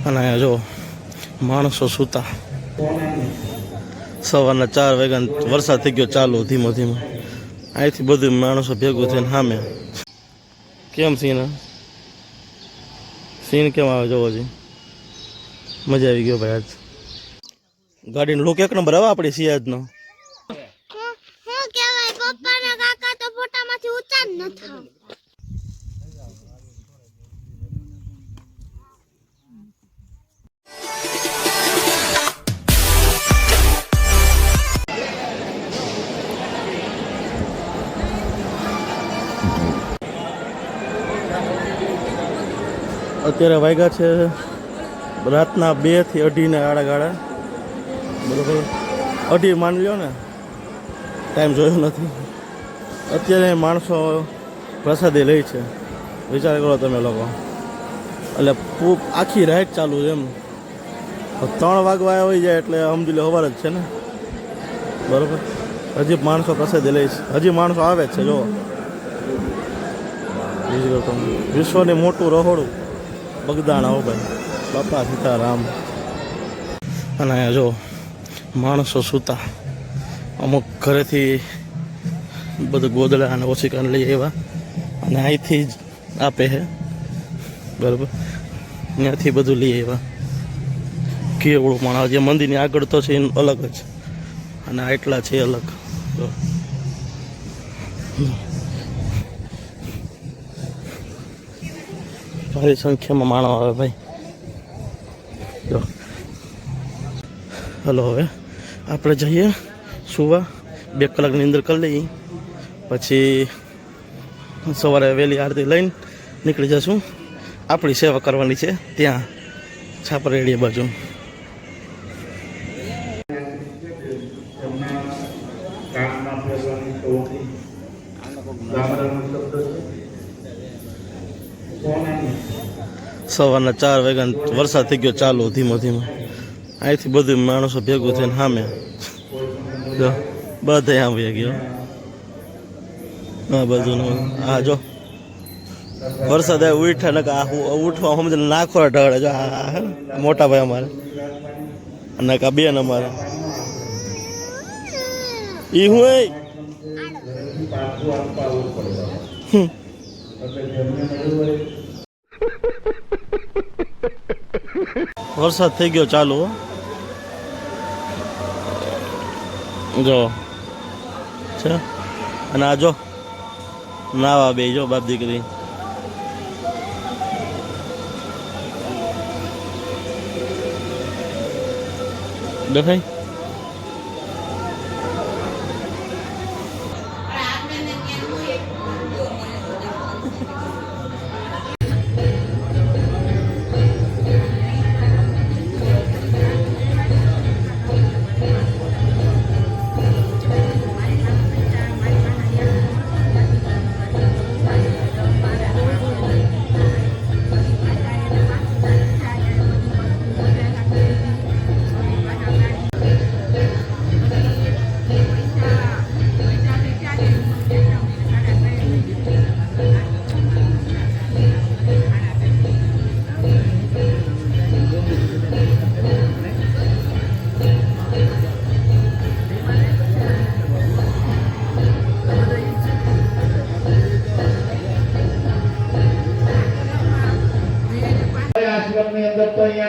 અને અહીંયા જો માણસો સૂતા સવારના 4 વાગ્યા વરસાદ થઈ ગયો ચાલુ ધીમો ધીમો અહીંથી બધું માણસો ભેગું થઈને સામે કેમ સીન કેમ આવે જોવો જી મજા આવી ગયો ભાઈ આજ ગાડીનો લુક એક નંબર આવે આપણી સિયાજનો અત્યારે વાગ્યા છે રાતના 2 થી 2:30 ને આડા બરોબર 2:30 માની લ્યો ને ટાઈમ જોયો નથી અત્યારે માણસો પ્રસાદી લે છે વિચાર કરો તમે લોકો એટલે આખી રાત ચાલુ છે એમ 3 વાગવા આવી જાય એટલે સમજી લો સવાર જ છે ને બરોબર હજી માણસો પ્રસાદી લે છે હજી માણસો આવે જ છે જો વિશ્વની મોટું રહોડું બગદાણા હો ભાઈ બાપા સીતારામ અને અહીંયા જો માણસો સૂતા અમુક ઘરેથી બધું ગોદડા અને ઓછીકાને લઈ આવ્યા અને અહીંથી જ આપે છે બરાબર ત્યાંથી બધું લઈ આવ્યા કેવડું માણસ જે મંદિરની આગળ તો છે એનું અલગ જ અને આટલા છે અલગ ભારી સંખ્યામાં માણો આવે ભાઈ જો હલો હવે આપણે જઈએ સુવા 2 કલાકની અંદર કરી લઈએ પછી સવારે વહેલી આરતી લઈને નીકળી જશું આપણી સેવા કરવાની છે ત્યાં છાપરેડી બાજુ સવારના 4 વાગ્યા વરસાદ થઈ ગયો ચાલુ ધીમો ધીમો અહીંથી બધું માણસો ભેગું થઈને સામે બધા આવી ગયો હા બાજુનું હા જો વરસાદ ઉઠા ને ઉઠવા સમજ નાખો ઢળે જો મોટા ભાઈ અમારે અને કા બેન અમારે ઈ હું વરસાદ થઈ ગયો ચાલુ જો છે અને આ જો નાવા બે જો બાપ દીકરી દેખાય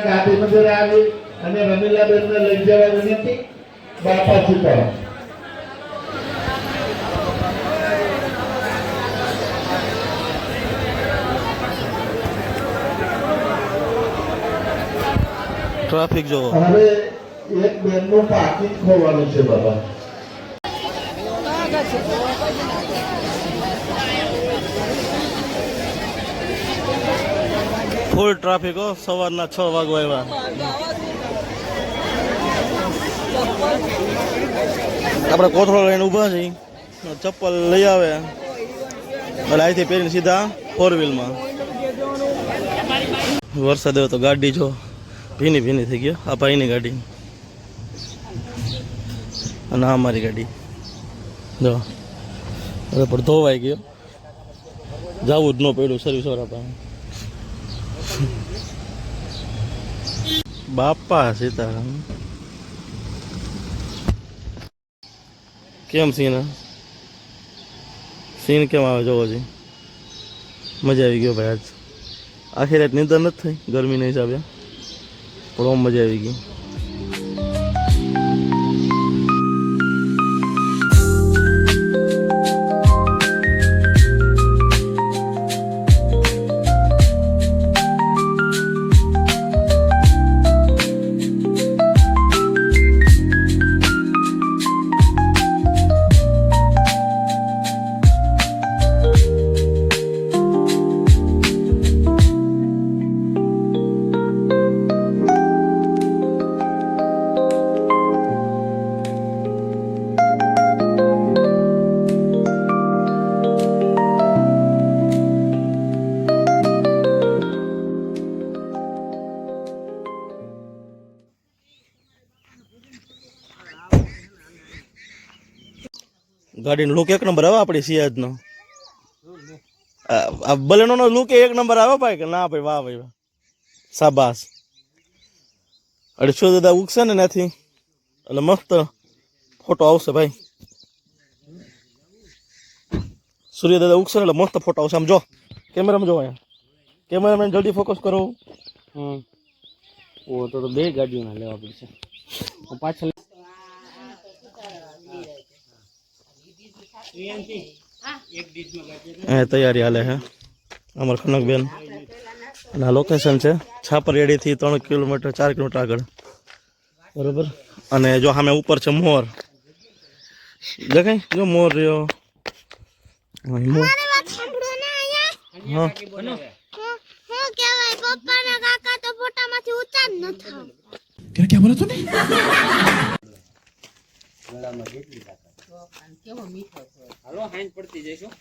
ગાંધી મંદિરે આવી અને રમીલાબેનને લઈ જવા વિનંતી બાપા સીતારામ ટ્રાફિક જોવો હવે એક બેનનું પાકીટ ખોવાનું છે બાબા ફૂલ ટ્રાફિક હો સવારના 6 વાગવા આવ્યા આપણે કોથળો લઈને ઊભા છીએ ચપ્પલ લઈ આવે એટલે અહીંથી પહેરીને સીધા 4 વ્હીલમાં વરસાદ આવ્યો તો ગાડી જો ભીની થઈ ગયો આ ભાઈની ગાડી અને આ અમારી ગાડી જો હવે પણ ધોવાઈ ગયો જવું જ ન પડ્યું સર્વિસ વાળા પાસે બાપા સીતારામ કેમ સીન કેમ આવે જોવો જી મજા આવી ગયો ભાઈ આજ આખી રાત નિંદર નથી થઈ ગરમીના હિસાબે પણ ઓમ મજા આવી ગઈ ગાડીનો લુક એક નંબર આવે આપણી સિયાજનો આ બલેનોનો લુક એક નંબર આવે ભાઈ કે ના ભાઈ વાહ ભાઈ વાહ શાબાશ અઢીસો દાદા ઉગશે ને ત્યાંથી એટલે મસ્ત ફોટો આવશે ભાઈ સૂર્ય દાદા ઉગશે ને એટલે મસ્ત ફોટો આવશે આમ જો કેમેરામાં જો અહીંયા કેમેરામેન જલ્દી ફોકસ કરો ઓ તો બે ગાડીઓના લેવા પડશે પાછળ તૈયારી હાલે છે અમાર ખનકબેન અને આ લોકેશન છે છાપરિયાડીથી 3 કિલોમીટર 4 કિલોમીટર આગળ બરોબર અને જો સામે ઉપર છે મોર દેખાય જો મોર રહ્યો મોર હા क्या बोला तूने હાલો હાઈન પડતી જઈશું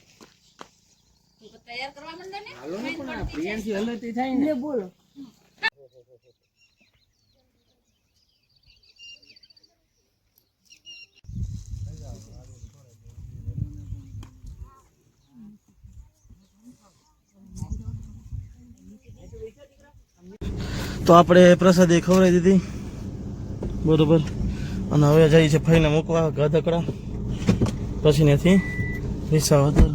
તૈયાર કરવા માંડે ને હાલો ને પણ પ્રિયાંશી હલતી થાય ને બોલો તો આપણે પ્રસાદી ખવડાવી દીધી બરોબર અને હવે જઈએ છે ફઈને મૂકવા ગાધકડા પછી ત્યાંથી વિસાવદર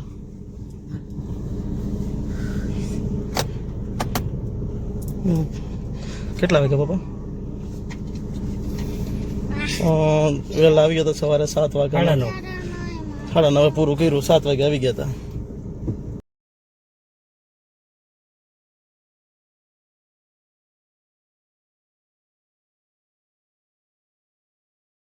કેટલા વાગ્યા પપ્પા વહેલા આવી ગયા તો સવારે 7 વાગ્યા 9:30 પૂરું કર્યું 7 વાગે આવી ગયા હતા